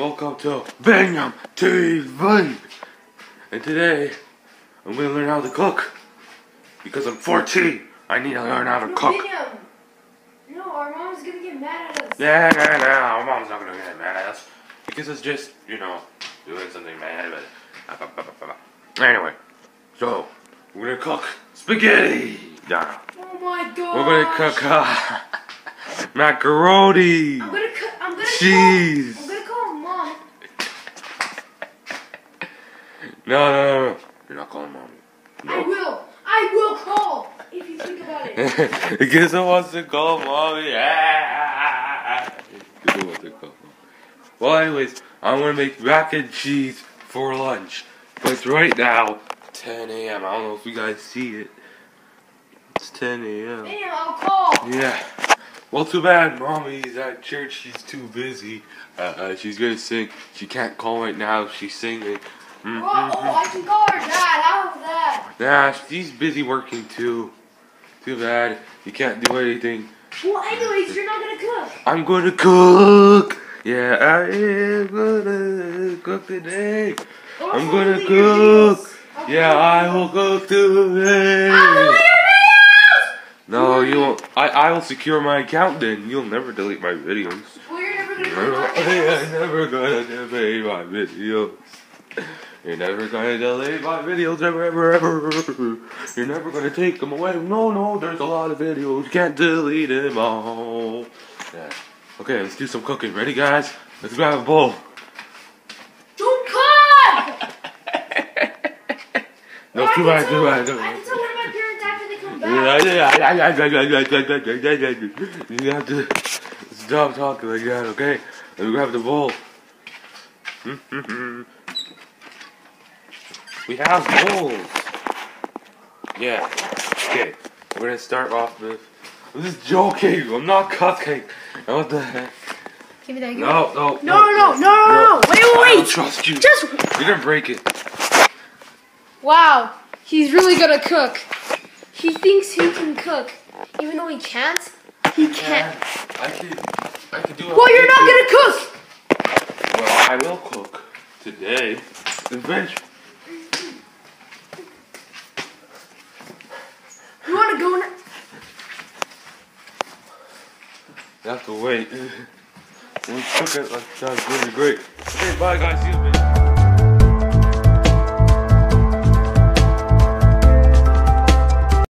welcome to Banyam TV. And today, I'm gonna learn how to cook. Because I'm 14, I need to learn how to cook. Banyam. No, our mom's gonna get mad at us. Nah, our mom's not gonna get mad at us. Because it's just, doing something bad. But anyway, so, we're gonna cook spaghetti. Nah. Oh my god. We're gonna cook macaroni. I'm gonna cheese. I'm gonna call mom. No. You're not calling mommy. No. I will call if you think about it. Guess who wants to call mommy? Guess who wants to call mommy? Well, anyways, I'm gonna make mac and cheese for lunch. But it's right now 10 a.m. I don't know if you guys see it. It's 10 a.m. Banyam, I'll call. Yeah. Well, too bad. Mommy's at church. She's too busy. She's gonna sing. She can't call right now. She's singing. Oh, I can call her dad. How's that? Nah, she's busy working too. Too bad. You can't do anything. Well, anyways, you're not gonna cook. I'm gonna cook. Yeah, I am gonna cook today. I'm gonna cook. Yeah, I will cook today. No, you won't. I will secure my account then. You'll never delete my videos. Well, you're never gonna delete I'm never gonna delete my videos. You're never gonna delete my videos ever. You're never gonna take them away. No, there's a lot of videos. You can't delete them all. Yeah. Okay, let's do some cooking. Ready, guys? Let's grab a bowl. Don't cook! No, too bad. I can tell one of my parents after they come back. You have to stop talking like that, okay? Let me grab the bowl. We have bowls. Yeah. Okay. We're gonna start off with. I'm just joking. I'm not cooking. What the heck? Give me that. No. No. Wait. I don't trust you. You're gonna break it. Wow. He's really gonna cook. He thinks he can cook. Even though he can't, he can't. I can do it. Well, you're not gonna cook! Well, I will cook today. Eventually. You wanna go now? You have to wait. We'll cook it like that's really great. Okay, bye guys. See you, man.